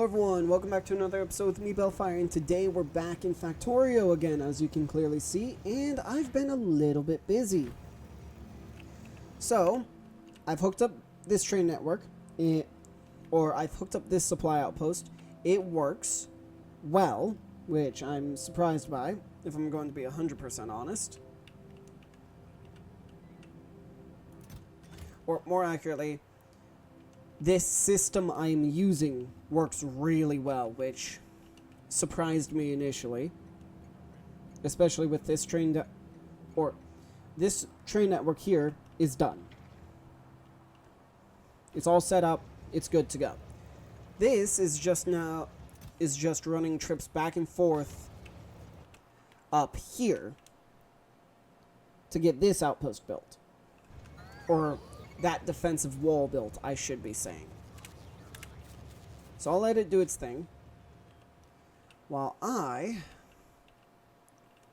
everyone, welcome back to another episode with me, Baelfire, and today we're back in Factorio again, as you can clearly see, and I've been a little bit busy. So, I've hooked up this train network, I've hooked up this supply outpost. It works well, which I'm surprised by, if I'm going to be 100% honest. Or more accurately, this system I'm using works really well, which surprised me initially. Especially with this this train network here is done. It's all set up, it's good to go. This is just running trips back and forth up here to get this outpost built. Or that defensive wall built, I should be saying. So I'll let it do its thing while I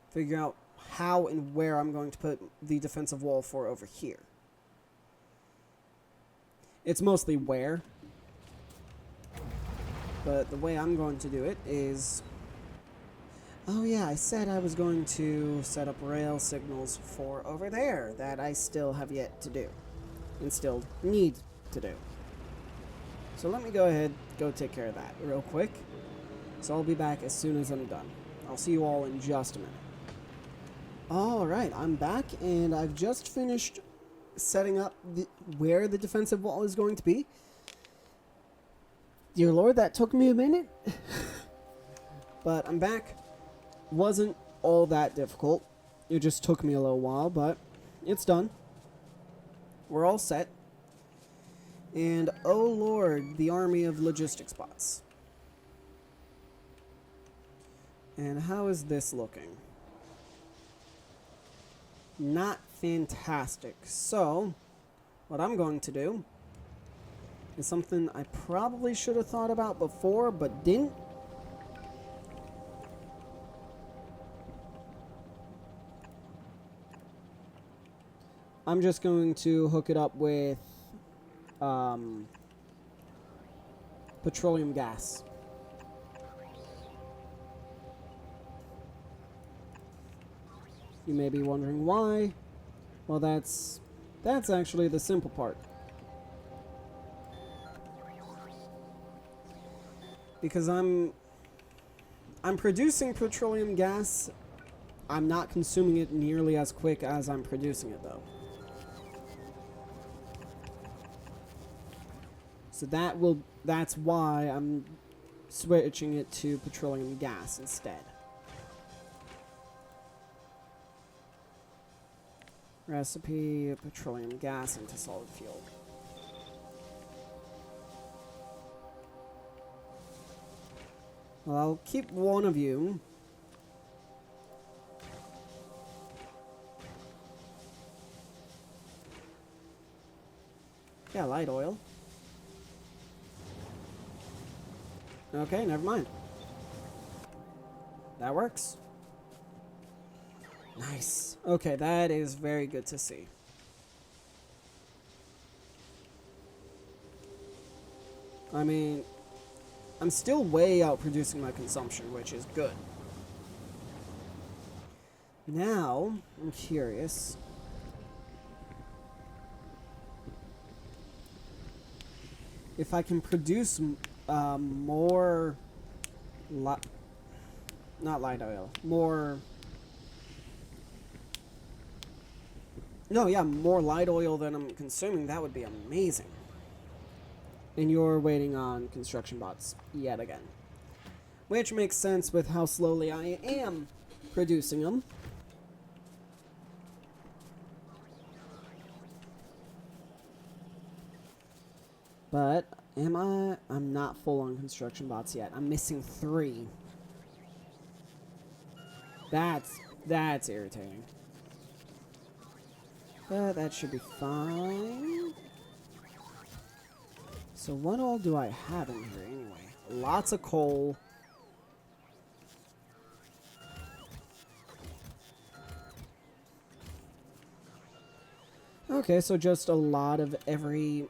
figure out how and where I'm going to put the defensive wall for over here. It's mostly where, but the way I'm going to do it is... Oh yeah, I said I was going to set up rail signals for over there that I still have yet to do. And still need to do. So let me go ahead, go take care of that real quick. So I'll be back as soon as I'm done. I'll see you all in just a minute. Alright, I'm back and I've just finished setting up where the defensive wall is going to be. Dear Lord, that took me a minute. But I'm back. Wasn't all that difficult. It just took me a little while, but it's done. We're all set. And, oh Lord, the army of logistics bots. And how is this looking? Not fantastic. So, what I'm going to do is something I probably should have thought about before, but didn't. I'm just going to hook it up with petroleum gas. You may be wondering why. Well, that's actually the simple part. Because I'm producing petroleum gas. I'm not consuming it nearly as quick as I'm producing it, though. So that's why I'm switching it to petroleum gas instead. Recipe, petroleum gas into solid fuel. Well, I'll keep one of you. Yeah, light oil. Okay, never mind. That works. Nice. Okay, that is very good to see. I mean, I'm still way out producing my consumption, which is good. Now, I'm curious. If I can produce more not light oil, more light oil than I'm consuming, that would be amazing. And you're waiting on construction bots yet again, which makes sense with how slowly I am producing them. But I'm not full on construction bots yet. I'm missing 3. That's irritating. But that should be fine. So what all do I have in here anyway? Lots of coal. Okay, so just a lot of every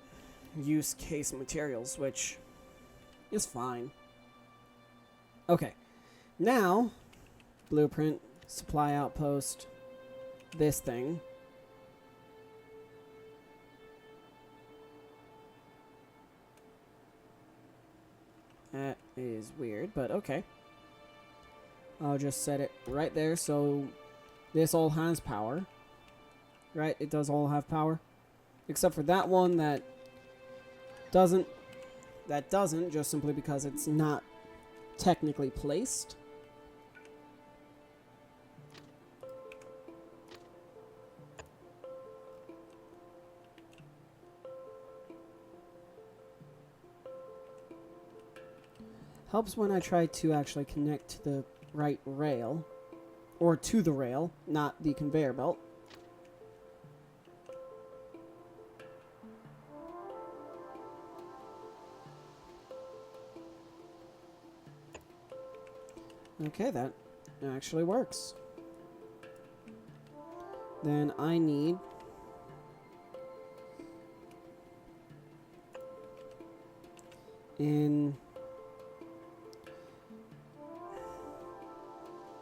use case materials, which is fine. Okay. Now, blueprint, supply outpost, this thing. That is weird, but okay. I'll just set it right there so this all has power. Right? It does all have power. Except for that one that doesn't. That doesn't, just simply because it's not technically placed. Helps when I try to actually connect to the right rail. Or to the rail, not the conveyor belt. Okay, that actually works. Then I need in...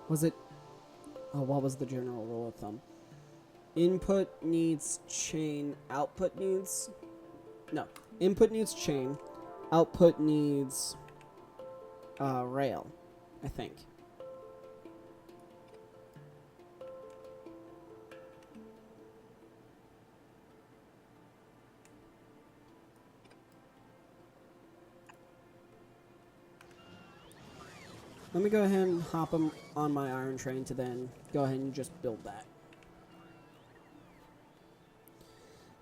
Was it... Oh, what was the general rule of thumb? Input needs chain, output needs... No. Input needs chain, output needs rail, I think. Let me go ahead and hop on my iron train to then go ahead and just build that.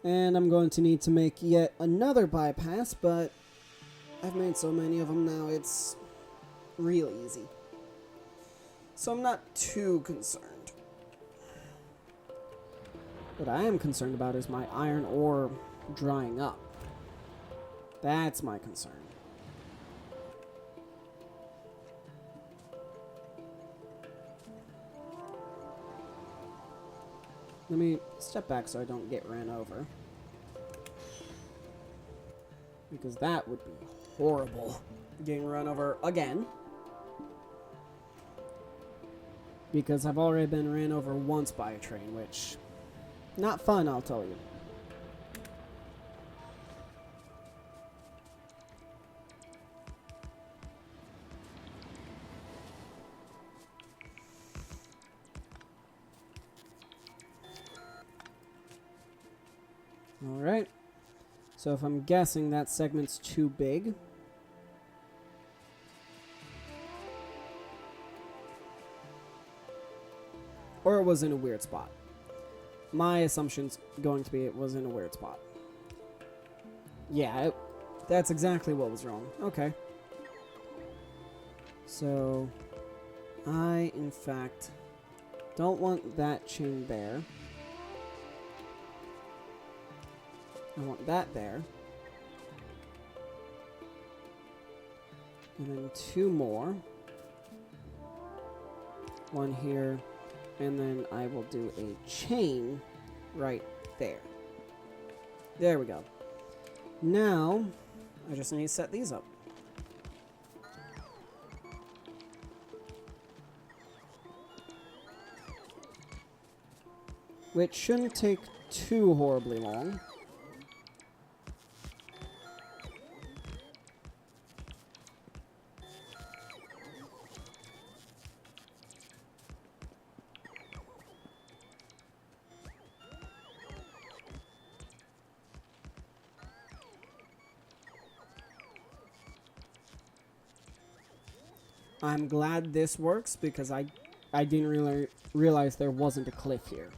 And I'm going to need to make yet another bypass, but I've made so many of them now, it's real easy. So I'm not too concerned. What I am concerned about is my iron ore drying up. That's my concern. Let me step back so I don't get ran over. Because that would be horrible. Getting run over again. Because I've already been ran over once by a train, which... not fun, I'll tell you. Alright. So if I'm guessing that segment's too big. Or it was in a weird spot. My assumption's going to be it was in a weird spot. Yeah, that's exactly what was wrong. Okay. So, I, in fact, don't want that chain there. I want that there. And then two more. One here. And then I will do a chain right there. There we go. Now, I just need to set these up. Which shouldn't take too horribly long. I'm glad this works because I didn't really realize there wasn't a cliff here.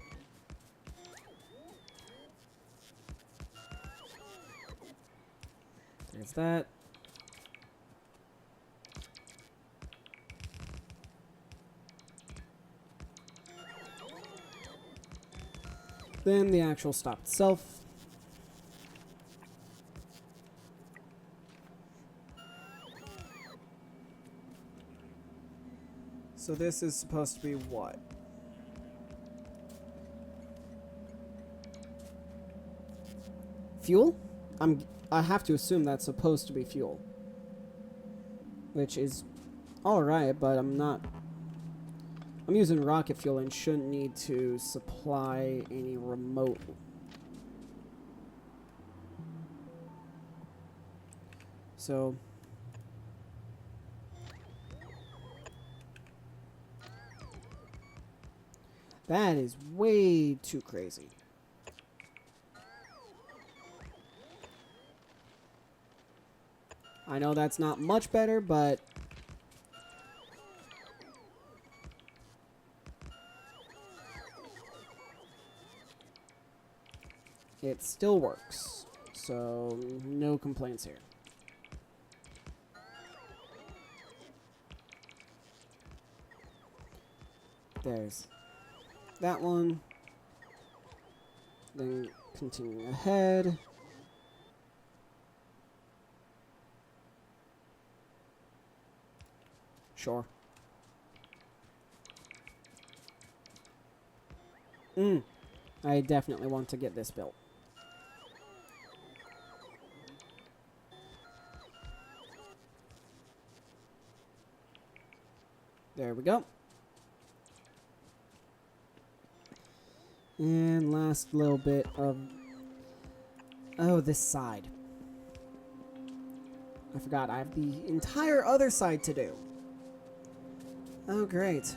There's that. Then the actual stop itself. So this is supposed to be what? Fuel? I have to assume that's supposed to be fuel. Which is alright, but I'm not... I'm using rocket fuel and shouldn't need to supply any remote... So... That is way too crazy. I know that's not much better, but... it still works. So, no complaints here. There's that one. Then continuing ahead. Sure. I definitely want to get this built. There we go. And last little bit of... oh, this side. I forgot, I have the entire other side to do. Oh, great.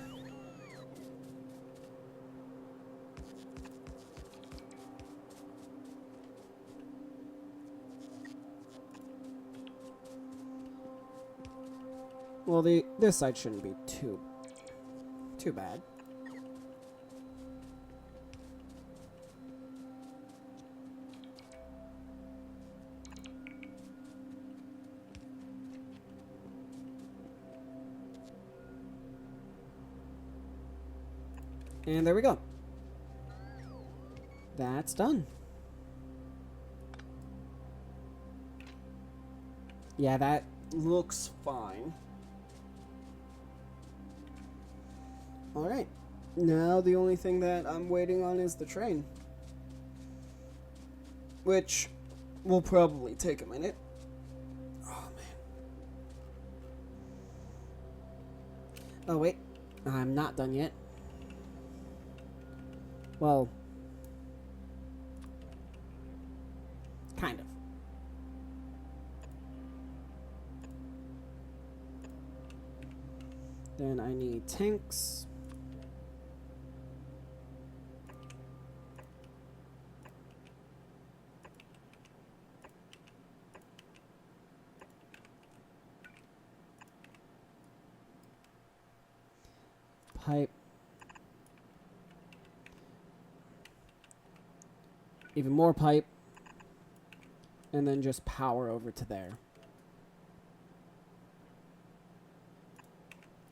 Well, this side shouldn't be too bad. And there we go. That's done. Yeah, that looks fine. Alright. Now the only thing that I'm waiting on is the train. Which will probably take a minute. Oh, man. Oh, wait. I'm not done yet. Well, kind of. Then I need tanks. Pipe. Even more pipe. And then just power over to there.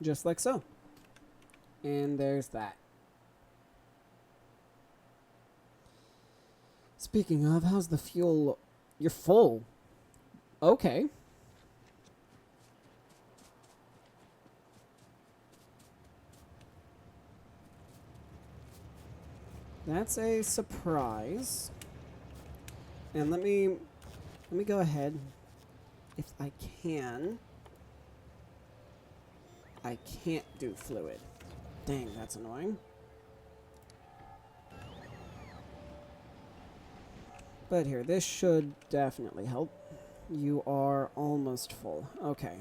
Just like so. And there's that. Speaking of, how's the fuel? You're full. Okay. That's a surprise. And let me go ahead. If I can. I can't do fluid. Dang, that's annoying. But here, this should definitely help. You are almost full. Okay.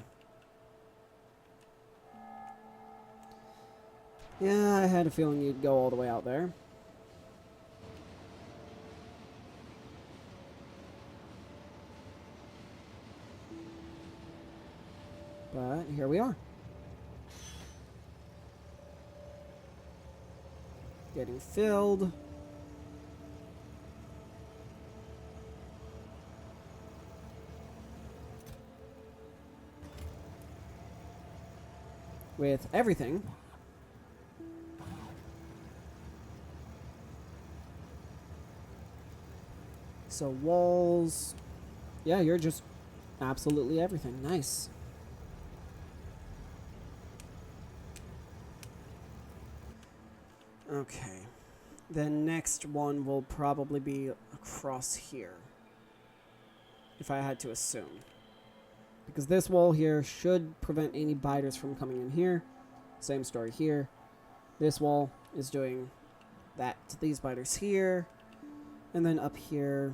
Yeah, I had a feeling you'd go all the way out there. But here we are. Getting filled. With everything. So walls. Yeah, you're just absolutely everything. Nice. Okay. The next one will probably be across here. If I had to assume. Because this wall here should prevent any biters from coming in here. Same story here. This wall is doing that to these biters here. And then up here,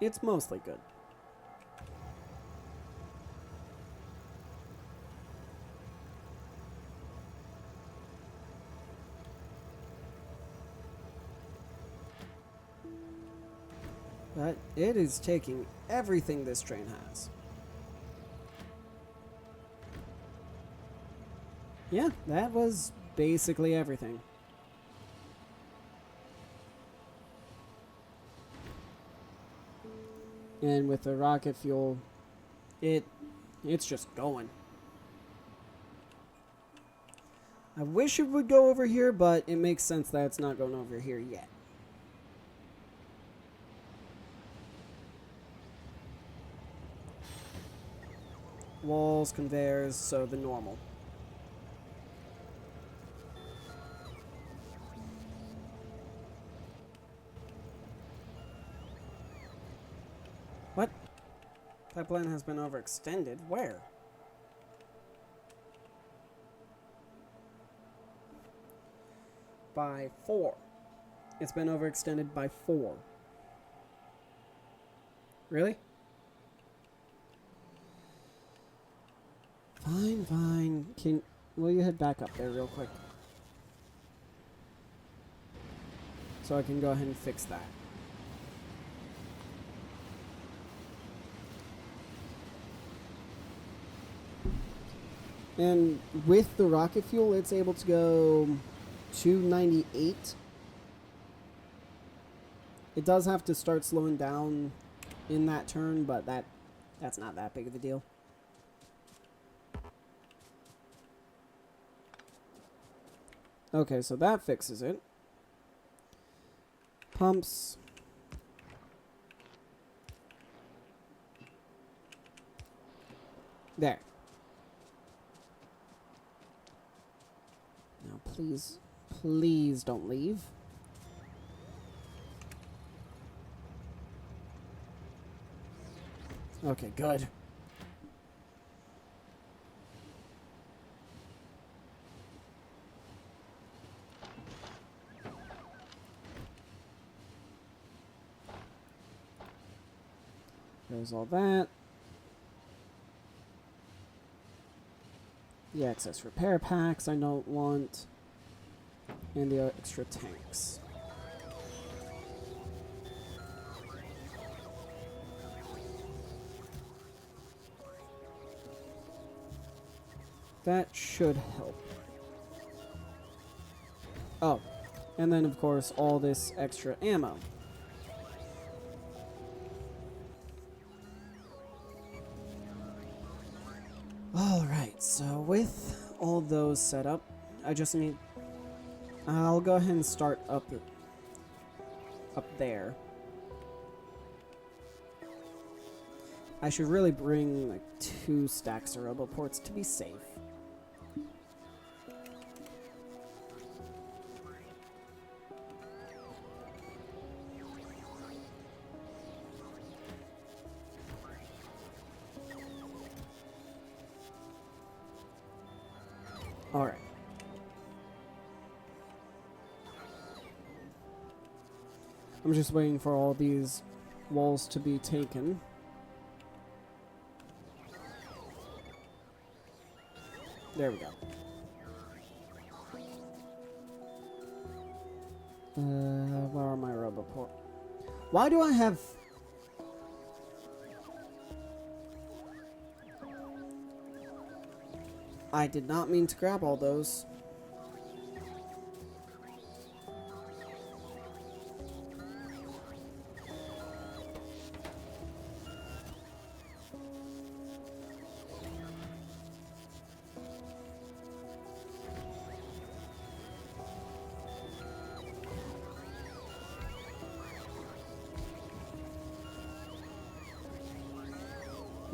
it's mostly good. But it is taking everything this train has. Yeah, that was basically everything. And with the rocket fuel, it's just going. I wish it would go over here, but it makes sense that it's not going over here yet. Walls, conveyors, so the normal. What? Pipeline has been overextended. Where? By 4. It's been overextended by 4. Really? Fine, fine. Will you head back up there real quick? So I can go ahead and fix that. And with the rocket fuel, it's able to go 298. It does have to start slowing down in that turn, but that's not that big of a deal. Okay, so that fixes it. Pumps. There. Now, please, please don't leave. Okay, good. There's all that. The excess repair packs I don't want. And the extra tanks. That should help. Oh, and then of course all this extra ammo. Alright, so with all those set up, I just need... I'll go ahead and start up there. I should really bring like 2 stacks of roboports to be safe. Alright. I'm just waiting for all these walls to be taken. There we go. Where are my roboport? Why do I have... I did not mean to grab all those.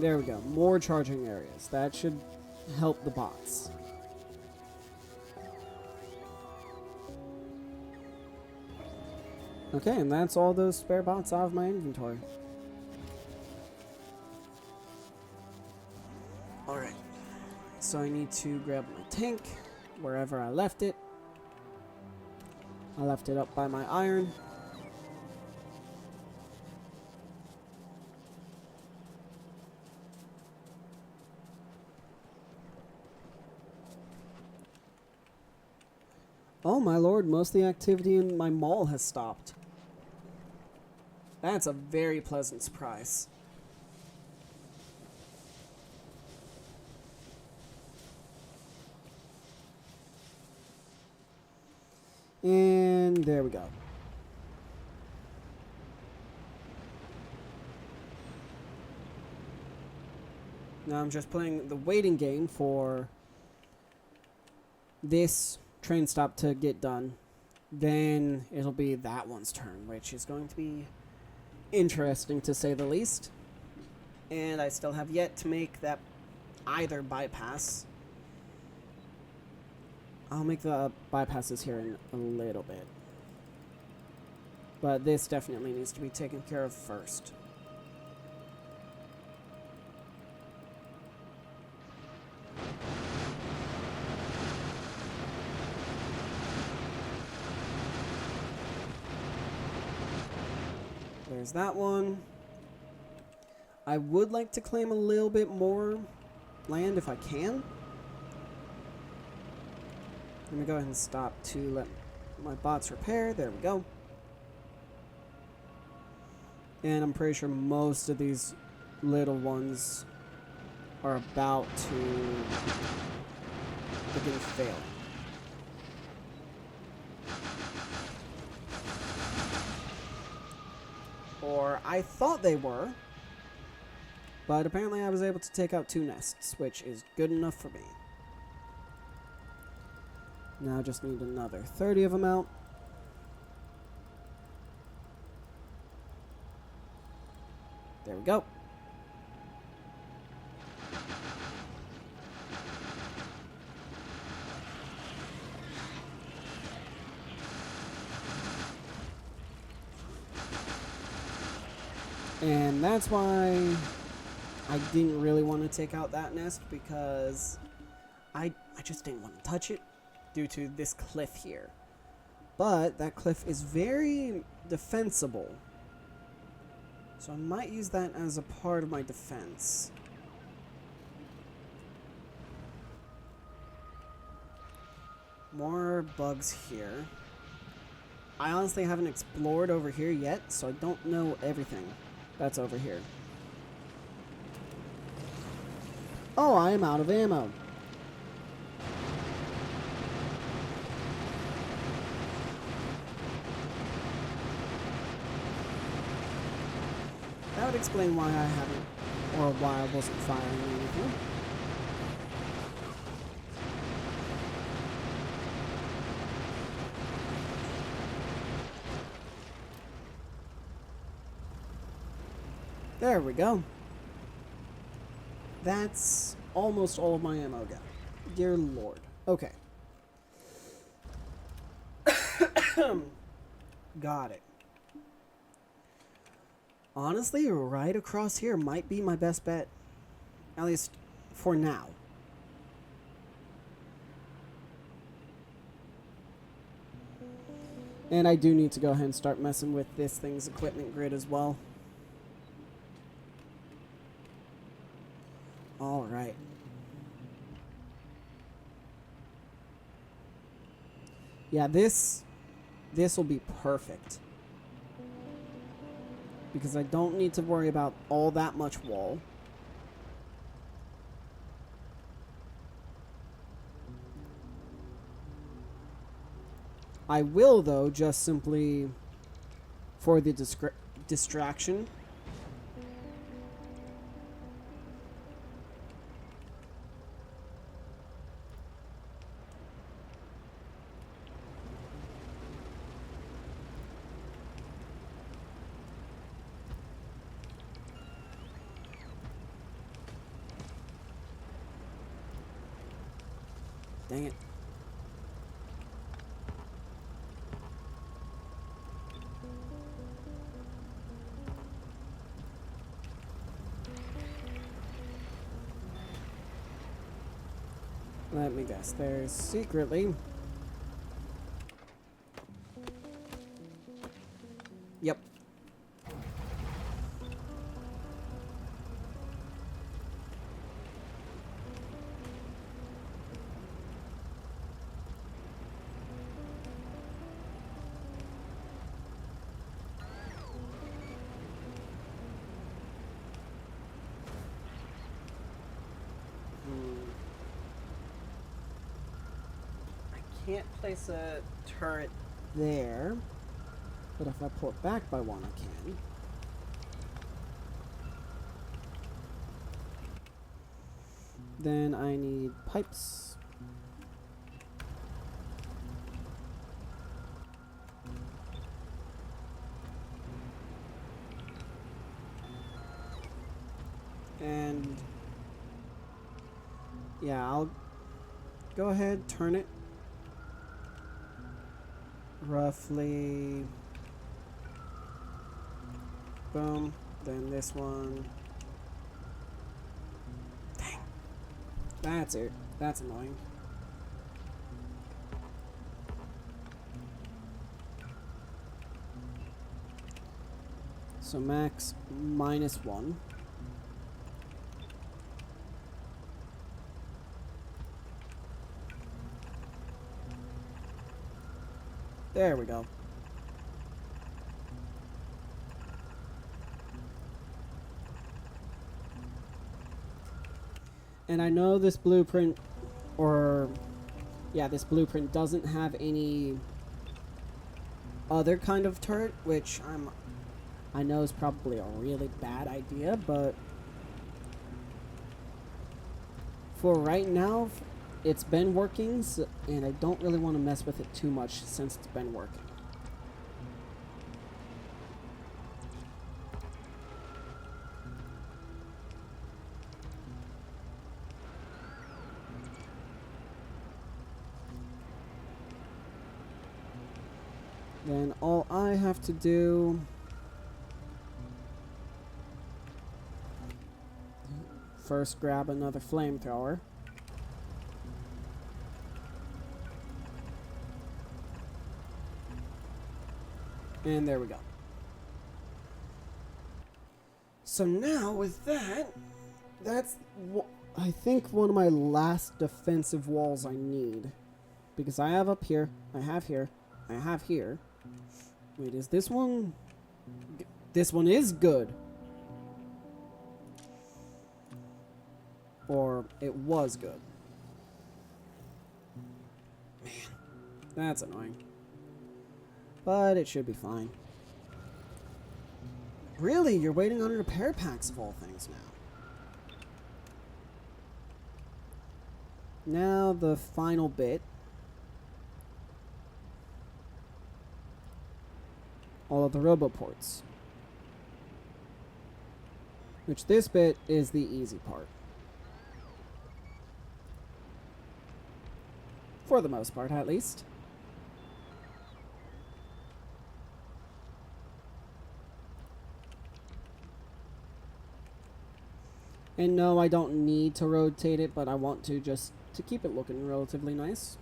There we go. More charging areas. That should help the bots. Okay, and that's all those spare bots out of my inventory. so I need to grab my tank wherever I left it. I left it up by my iron. Oh my lord, most of the activity in my mall has stopped. That's a very pleasant surprise. And there we go. Now I'm just playing the waiting game for this train stop to get done. Then it'll be that one's turn, which is going to be interesting to say the least. And I still have yet to make that either bypass. I'll make the bypasses here in a little bit. But this definitely needs to be taken care of first. There's that one. I would like to claim a little bit more land if I can. Let me go ahead and stop to let my bots repair. There we go. And I'm pretty sure most of these little ones are about to begin failing. Or I thought they were, but apparently I was able to take out 2 nests, which is good enough for me. Now I just need another 30 of them out. There we go. And that's why I didn't really want to take out that nest, because I just didn't want to touch it due to this cliff here. But that cliff is very defensible, so I might use that as a part of my defense. More bugs here. I honestly haven't explored over here yet, so I don't know everything that's over here. Oh, I am out of ammo. That would explain why I haven't, or why I wasn't firing anything. There we go. That's almost all of my ammo gone. Dear Lord. Okay. Got it. Honestly, right across here might be my best bet. At least for now. And I do need to go ahead and start messing with this thing's equipment grid as well. Alright. Yeah, this will be perfect. Because I don't need to worry about all that much wall. I will, though, just simply for the distraction. Dang it. Let me guess. There's secretly... Yep. Can't place a turret there, but if I pull it back by one, I can. Then I need pipes. And yeah, I'll go ahead, turn it roughly, boom, then this one, dang, that's it, that's annoying. So max -1. There we go. And I know this blueprint, this blueprint doesn't have any other kind of turret, which I know is probably a really bad idea, but for right now, it's been working, and I don't really want to mess with it too much since it's been working. Then all I have to do first grab another flamethrower. And there we go. So now with that, that's I think one of my last defensive walls I need. Because I have up here, I have here, I have here. Wait, is this one? This one is good. Or it was good. Man, that's annoying. But it should be fine. Really? You're waiting on repair packs of all things now. Now the final bit. All of the roboports. Which this bit is the easy part. For the most part, at least. And no, I don't need to rotate it, but I want to just to keep it looking relatively nice.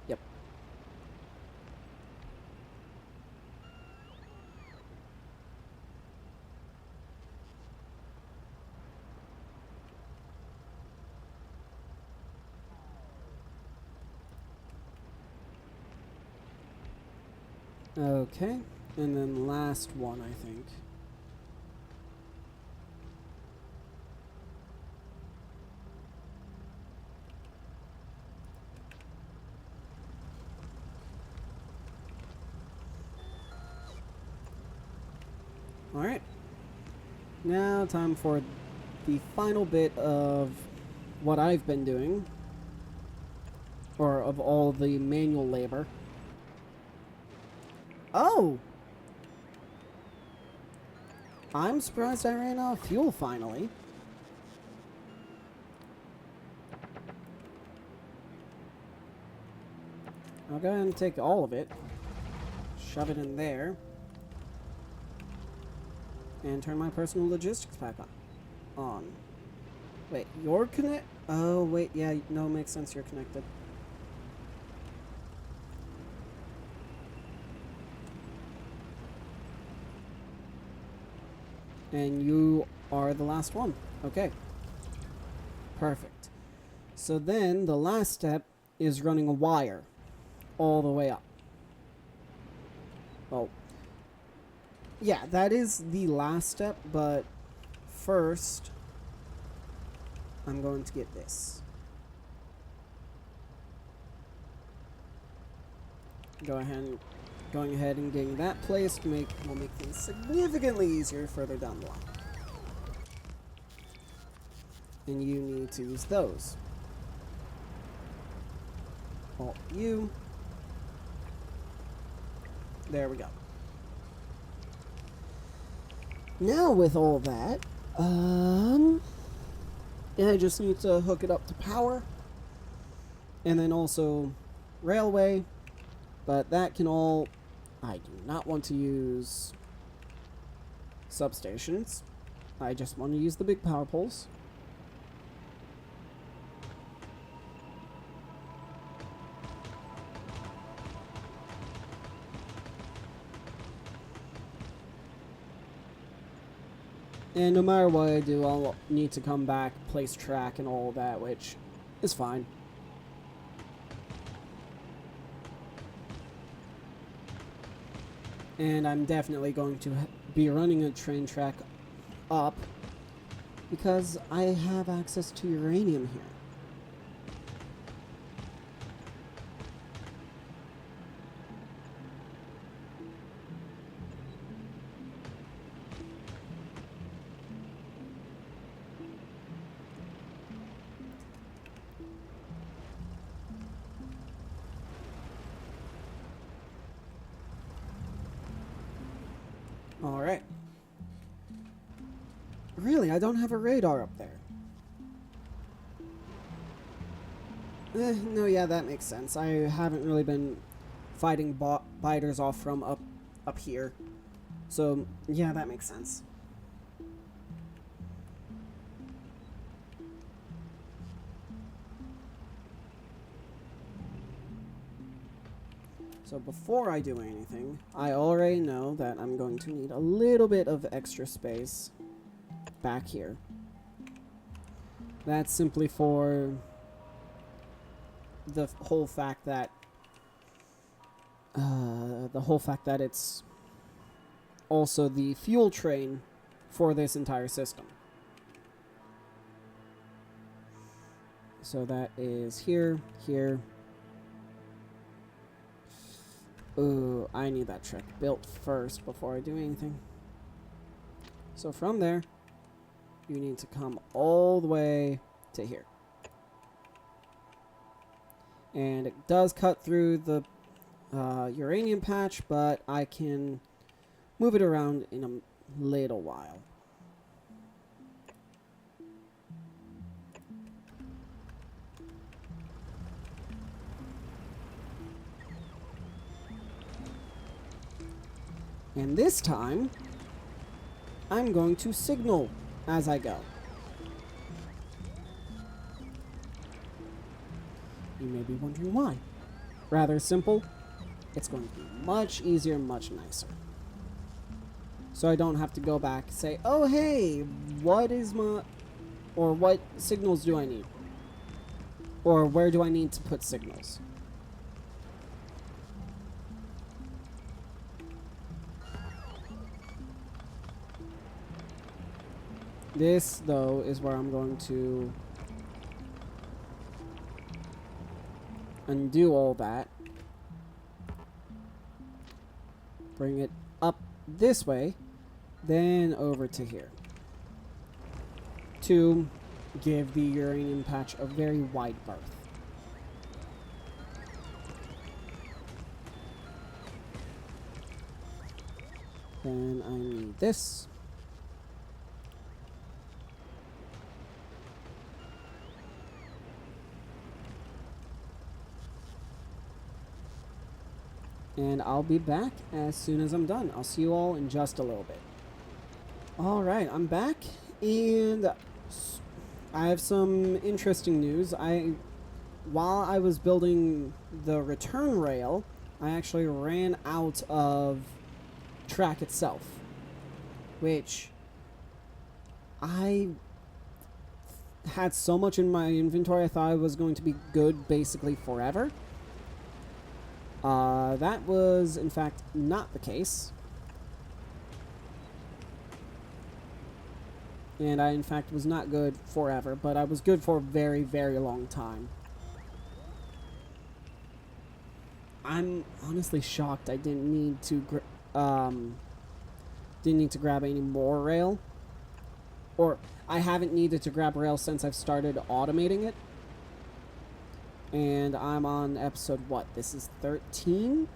Yep. Okay. And then last one, I think. Alright. Now time for the final bit of what I've been doing. Or of all the manual labor. Oh! I'm surprised I ran out of fuel finally. I'll go ahead and take all of it. Shove it in there. And turn my personal logistics pack on. on. Wait, you're connect? Oh, wait, yeah, no, it makes sense, you're connected. And you are the last one. Okay. Perfect. So then the last step is running a wire all the way up. Well, yeah, that is the last step, but first I'm going to get this. Going ahead and getting that placed will make things significantly easier further down the line. And you need to use those. Alt U. There we go. Now with all that, yeah, I just need to hook it up to power. And then also railway. But that can all... I do not want to use substations. I just want to use the big power poles. And no matter what I do, I'll need to come back, place track and all that, which is fine. And I'm definitely going to be running a train track up because I have access to uranium here. Alright. Really, I don't have a radar up there. No, yeah, that makes sense. I haven't really been fighting biters off from up here. So, yeah, that makes sense. So before I do anything, I already know that I'm going to need a little bit of extra space back here. That's simply for the whole fact that it's also the fuel train for this entire system. So that is here, here. Ooh, I need that track built first before I do anything. So from there, you need to come all the way to here. And it does cut through the uranium patch, but I can move it around in a little while. And this time, I'm going to signal as I go. You may be wondering why. Rather simple. It's going to be much easier, much nicer. So I don't have to go back and say, oh hey, what signals do I need? Or where do I need to put signals? This, though, is where I'm going to undo all that. Bring it up this way, then over to here. To give the uranium patch a very wide berth. Then I need this. And I'll be back as soon as I'm done. I'll see you all in just a little bit. Alright, I'm back. And I have some interesting news. While I was building the return rail, I actually ran out of track itself, which I had so much in my inventory I thought it was going to be good basically forever. That was in fact not the case. And I in fact was not good forever, but I was good for a very, very long time. I'm honestly shocked I didn't need to grab any more rail. Or I haven't needed to grab rail since I've started automating it. And I'm on episode, what? This is 13?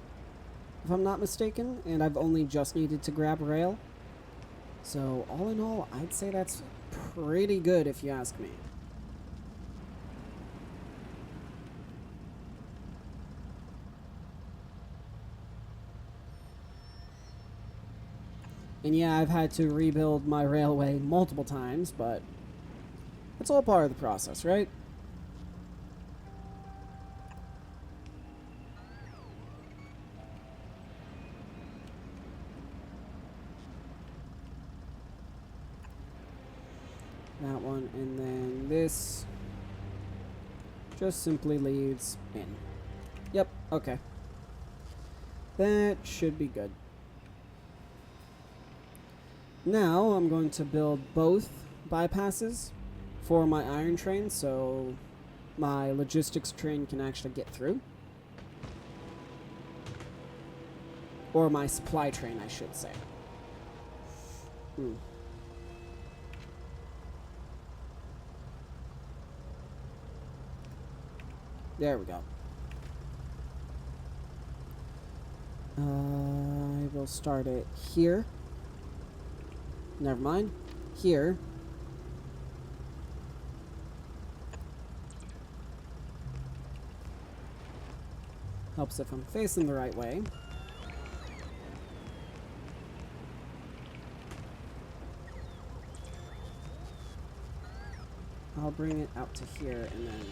If I'm not mistaken. And I've only just needed to grab rail. So, all in all, I'd say that's pretty good if you ask me. And yeah, I've had to rebuild my railway multiple times, but it's all part of the process, right? That one, and then this just simply leads in. Yep, okay. That should be good. Now I'm going to build both bypasses for my iron train so my logistics train can actually get through. Or my supply train, I should say. There we go. I will start it here. Never mind. Here. Helps if I'm facing the right way. I'll bring it out to here and then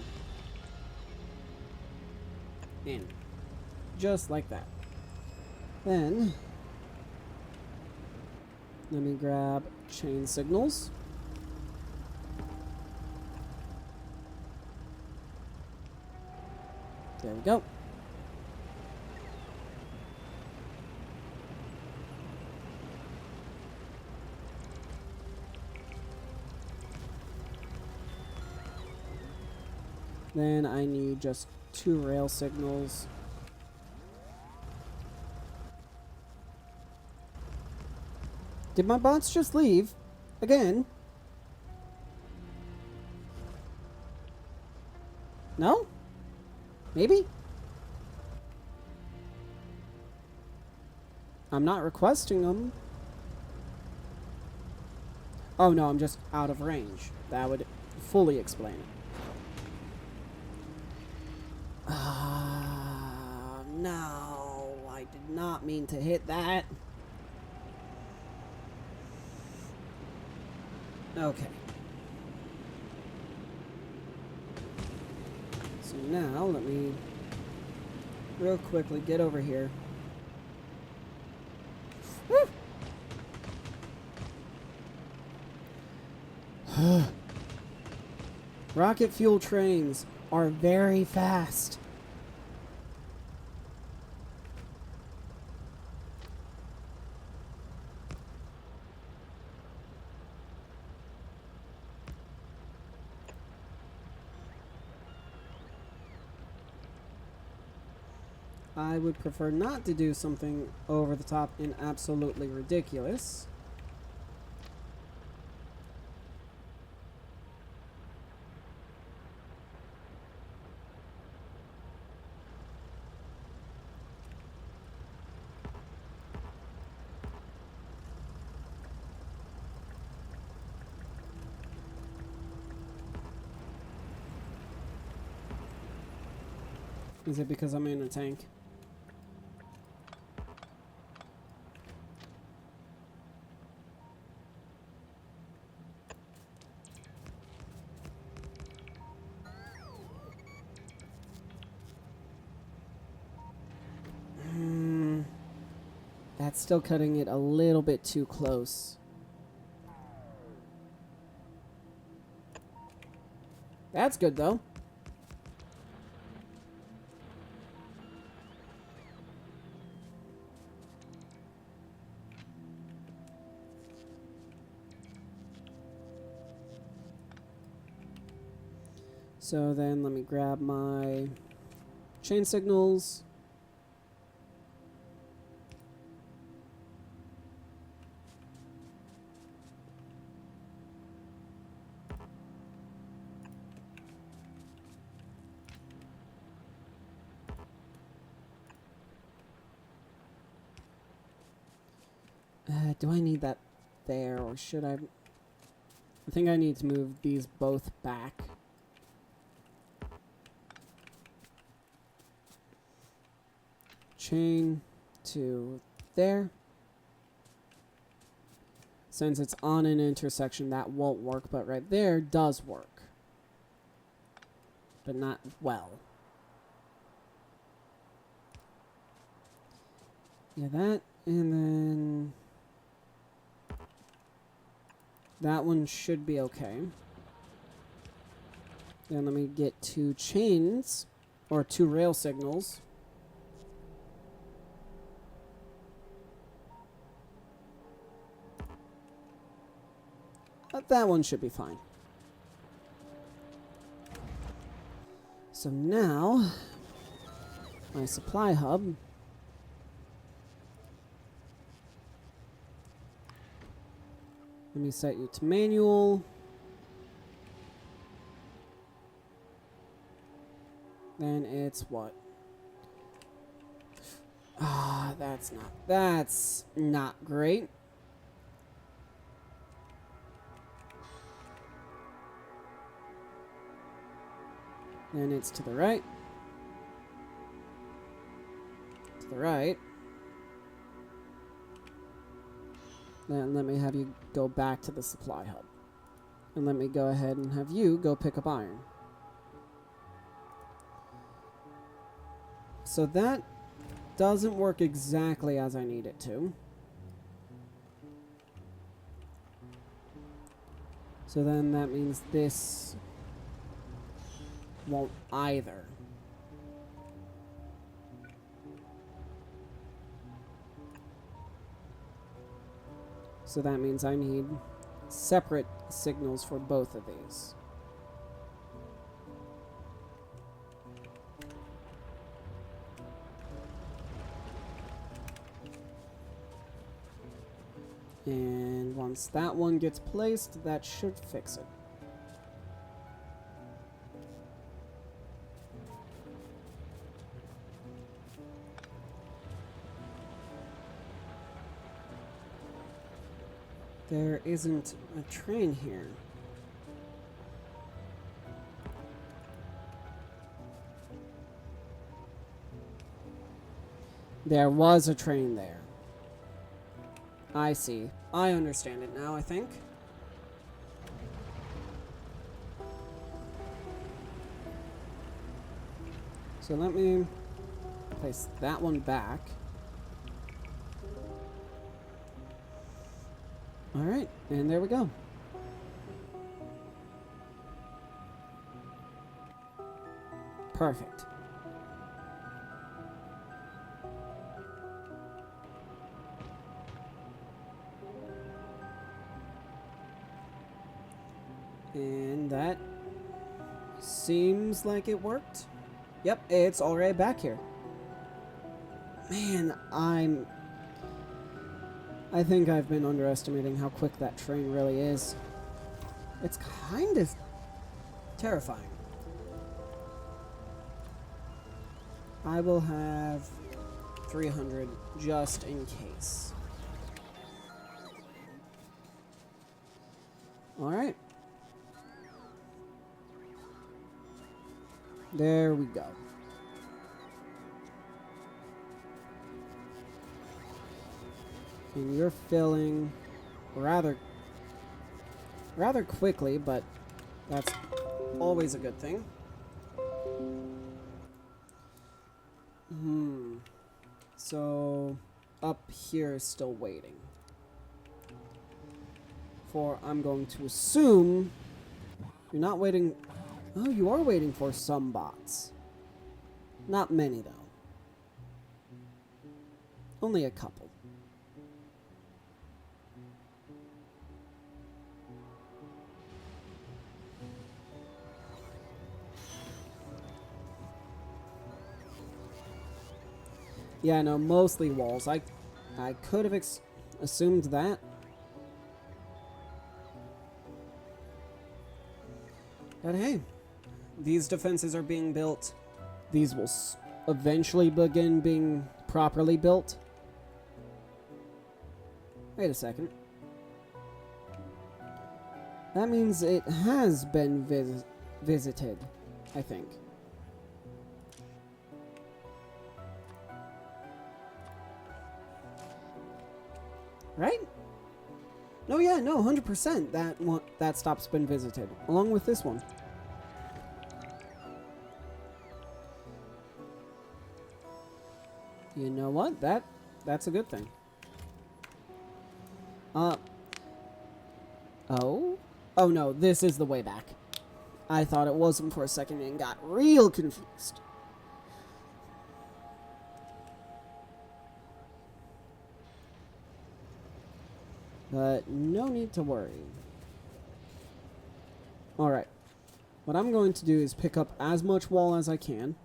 in. Just like that. Then let me grab chain signals. There we go. Then I need just 2 rail signals. Did my bots just leave? Again? No? Maybe? I'm not requesting them. Oh no, I'm just out of range. That would fully explain it. No, I did not mean to hit that. Okay. So now, let me real quickly get over here. Woo! Rocket fuel trains are very fast. I would prefer not to do something over the top and absolutely ridiculous. Is it because I'm in a tank? That's still cutting it a little bit too close. That's good, though. So then let me grab my chain signals. Do I need that there, or should I? I think I need to move these both back. Chain to there. Since it's on an intersection, that won't work, but right there does work. But not well. Yeah, that, and then that one should be okay. Then let me get 2 chains, or 2 rail signals. But that one should be fine. So now, my supply hub. Let me set you to manual. Then it's what? Ah, that's not great. Then it's to the right. To the right. Then let me have you go back to the supply hub. And let me go ahead and have you go pick up iron. So that doesn't work exactly as I need it to. So then that means this won't either. So that means I need separate signals for both of these. And once that one gets placed, that should fix it. There isn't a train here. There was a train there. I see. I understand it now, I think. So let me place that one back. Alright, and there we go. Perfect. And that seems like it worked. Yep, it's already back here. Man, I think I've been underestimating how quick that train really is. It's kind of terrifying. I will have 300 just in case. Alright. There we go. And you're filling rather quickly, but that's always a good thing. So up here is still waiting. For I'm going to assume you're not waiting. Oh, you are waiting for some bots. Not many, though. Only a couple. Yeah, no, mostly walls. I could have assumed that. But hey, these defenses are being built. These will eventually begin being properly built. Wait a second. That means it has been visited, I think. Right? No, yeah, no, 100%. That stop's been visited, along with this one. You know what? That's a good thing. Oh no, this is the way back. I thought it wasn't for a second and got real confused. But no need to worry. Alright. What I'm going to do is pick up as much wall as I can.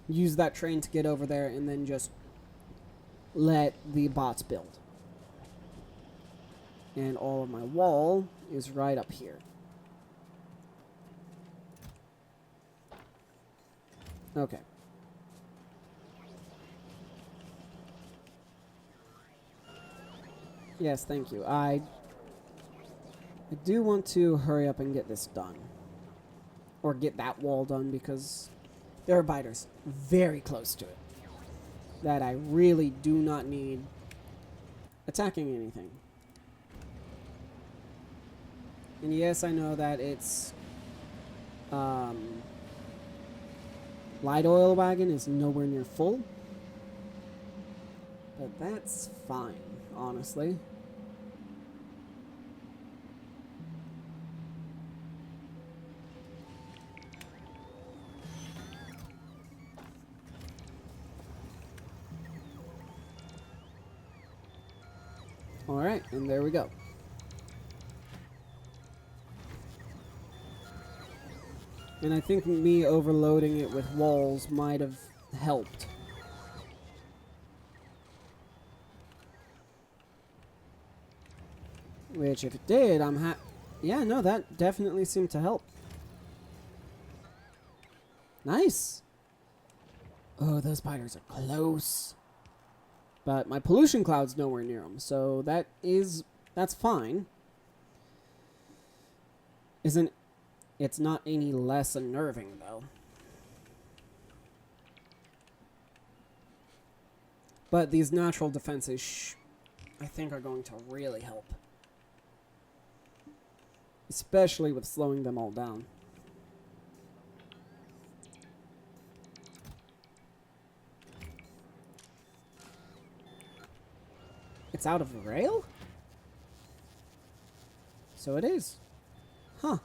Use that train to get over there and then just let the bots build. And all of my wall is right up here. Okay. Yes, thank you. I do want to hurry up and get this done. Or get that wall done because there are biters very close to it that I really do not need attacking anything. And yes, I know that it's light oil wagon is nowhere near full. But that's fine, honestly. Alright, and there we go. And I think me overloading it with walls might have helped. Which, if it did, yeah, no, that definitely seemed to help. Nice! Oh, those spiders are close. But my pollution cloud's nowhere near them, so that's fine. It's not any less unnerving, though. But these natural defenses, I think, are going to really help. Especially with slowing them all down. It's out of rail? So it is. Huh.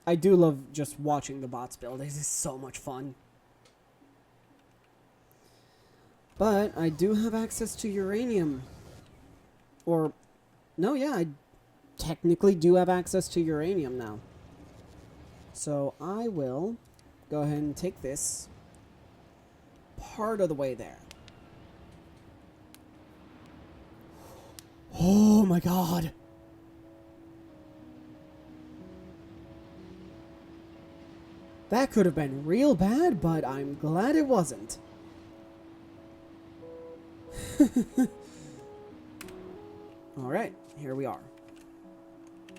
I do love just watching the bots build. It is so much fun. But I do have access to uranium. Or, no, yeah, I technically do have access to uranium now. So I will go ahead and take this part of the way there. Oh my god! That could have been real bad, but I'm glad it wasn't. Alright, here we are.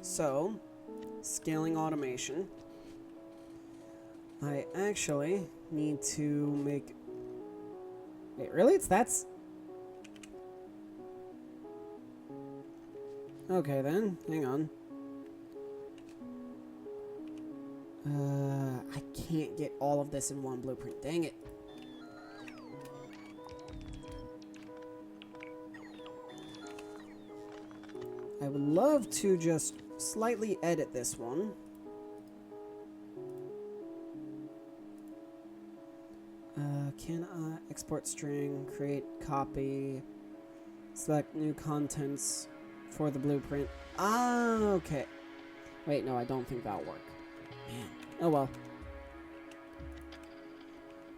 So, scaling automation. I actually need to make Wait, really? That's... Okay, then. Hang on. I can't get all of this in one blueprint. Dang it. I would love to just slightly edit this one. Can I export string, create copy, select new contents for the blueprint? Ah, okay. Wait, no, I don't think that'll work. Man. Oh well.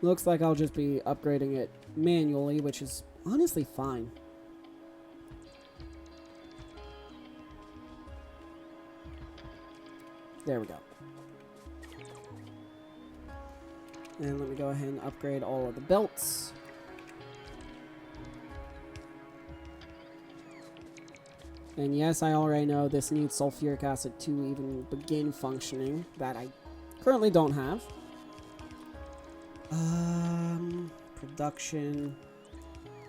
Looks like I'll just be upgrading it manually, which is honestly fine. There we go. And let me go ahead and upgrade all of the belts. And yes, I already know this needs sulfuric acid to even begin functioning, that I currently don't have. Production.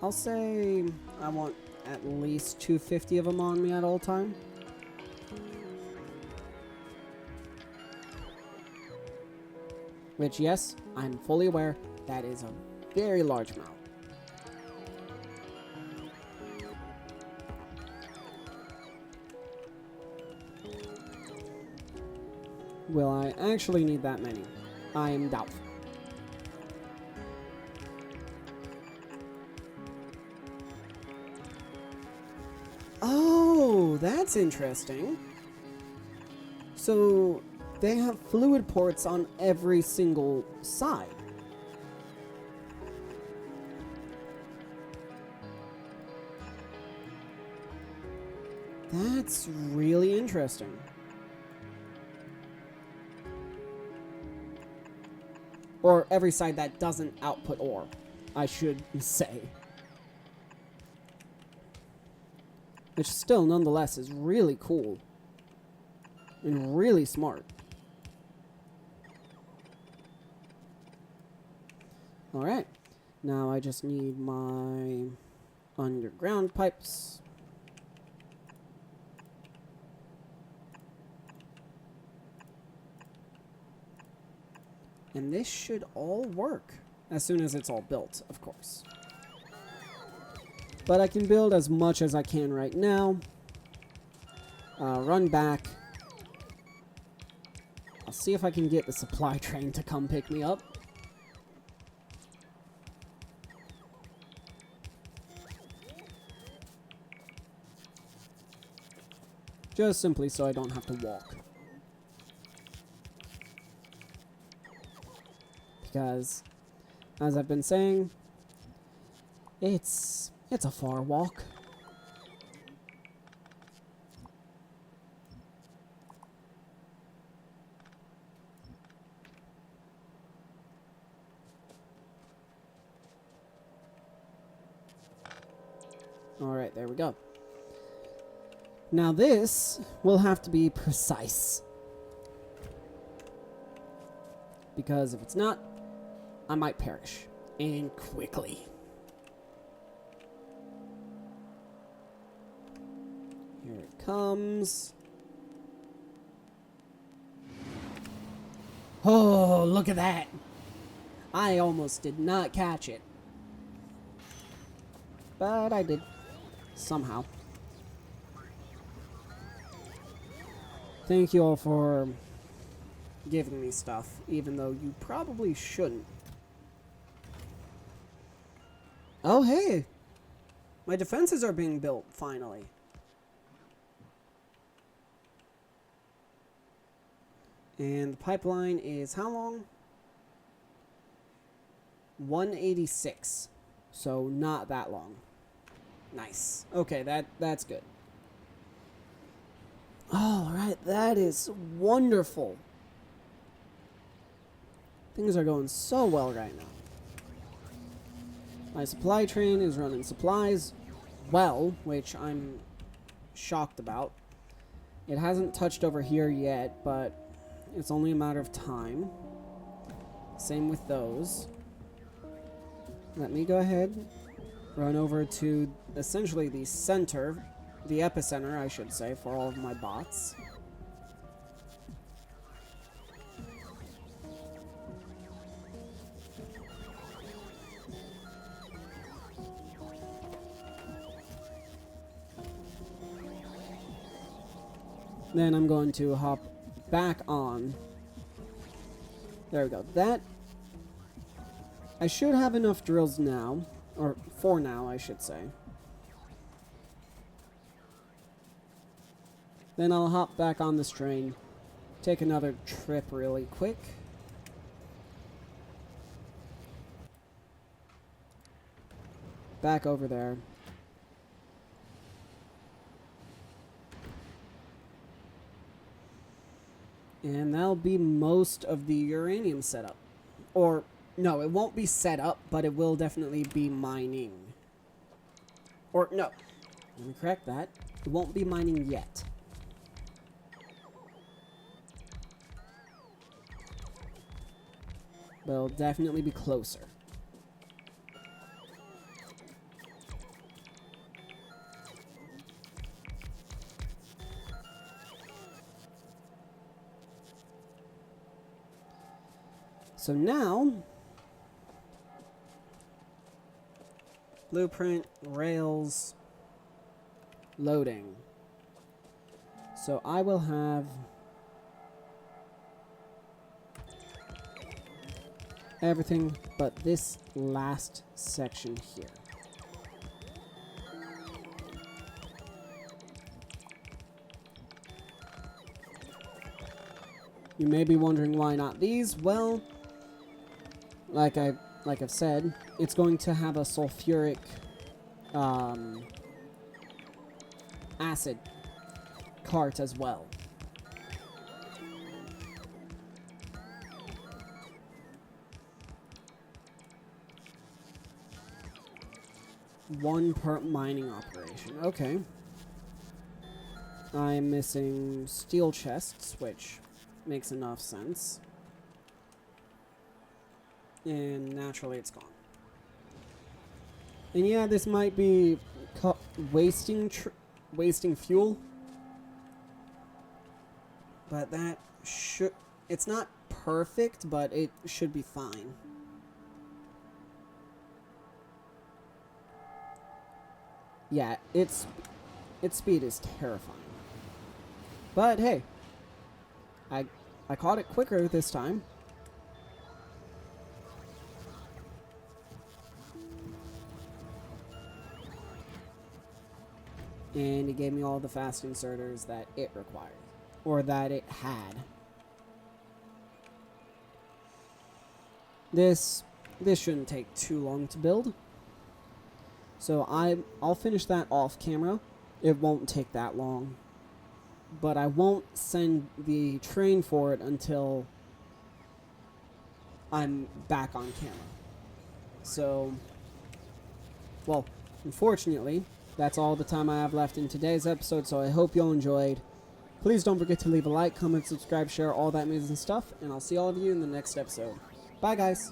I'll say I want at least 250 of them on me at all time. Which, yes, I'm fully aware that is a very large amount. Will I actually need that many? I am doubtful. Oh, that's interesting. So they have fluid ports on every single side. That's really interesting. Or every side that doesn't output ore, I should say. Which still, nonetheless, is really cool. And really smart. Alright. Now I just need my underground pipes. And this should all work. As soon as it's all built, of course. But I can build as much as I can right now. Run back. I'll see if I can get the supply train to come pick me up. Just simply so I don't have to walk. Because, as I've been saying, it's a far walk. Alright, there we go. Now this will have to be precise. Because if it's not, I might perish. And quickly. Here it comes. Oh, look at that. I almost did not catch it. But I did. Somehow. Thank you all for giving me stuff, even though you probably shouldn't. Oh, hey! My defenses are being built, finally. And the pipeline is how long? 186. So, not that long. Nice. Okay, that's good. Alright, that is wonderful. Things are going so well right now. My supply train is running supplies well, which I'm shocked about. It hasn't touched over here yet, but it's only a matter of time. Same with those. let me go ahead, run over to essentially the center, the epicenter, I should say, for all of my bots. Then I'm going to hop back on. There we go. That, I should have enough drills now, or for now, I should say. Then I'll hop back on this train, take another trip really quick. Back over there. And that'll be most of the uranium setup. Or, no, it won't be set up, but it will definitely be mining. Or, no, let me correct that. It won't be mining yet. But it'll definitely be closer. So now, blueprint, rails, loading. So I will have everything but this last section here. You may be wondering why not these. Well, like I've said, it's going to have a sulfuric acid cart as well. One per mining operation. Okay. I'm missing steel chests, which makes enough sense. And naturally it's gone. And yeah, this might be wasting fuel. But that should... It's not perfect, but it should be fine. Yeah, its speed is terrifying. But hey, I caught it quicker this time. And it gave me all the fast inserters that it required. Or that it had. This shouldn't take too long to build. So I'll finish that off camera. It won't take that long. But I won't send the train for it until I'm back on camera. So, well, unfortunately, that's all the time I have left in today's episode, so I hope you all enjoyed. Please don't forget to leave a like, comment, subscribe, share, all that amazing stuff, and I'll see all of you in the next episode. Bye, guys!